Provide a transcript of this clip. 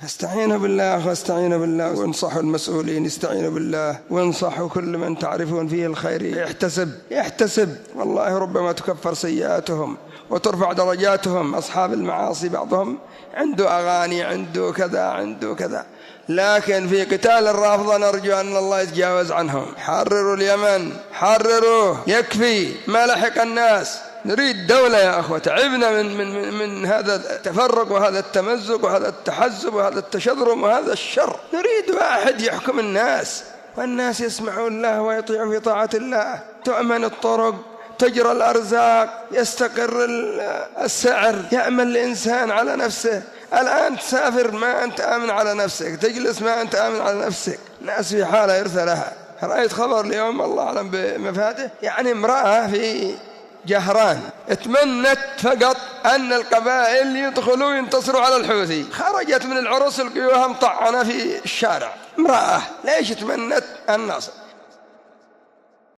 استعينوا بالله واستعينوا بالله وانصحوا المسؤولين، استعينوا بالله وانصحوا كل من تعرفون فيه الخير يحتسب والله ربما تكفر سيئاتهم وترفع درجاتهم. أصحاب المعاصي بعضهم عنده أغاني، عنده كذا، لكن في قتال الرافضة نرجو أن الله يتجاوز عنهم. حرروا اليمن، حرروه، يكفي ما لحق الناس. نريد دولة يا أخوة، تعبنا من هذا التفرق وهذا التمزق وهذا التحزب وهذا التشذرم وهذا الشر. نريد واحد يحكم الناس والناس يسمعون له ويطيعون في طاعة الله، تؤمن الطرق، تجرى الأرزاق، يستقر السعر، يأمن الإنسان على نفسه. الآن تسافر ما أنت آمن على نفسك، تجلس ما أنت آمن على نفسك، الناس في حالة يرثى لها. رأيت خبر اليوم الله أعلم بمفاته، يعني امرأة في جهران اتمنت فقط أن القبائل يدخلوا ينتصروا على الحوثي، خرجت من العرس القيوها مطعنة في الشارع. امرأة ليش تمنت النصر؟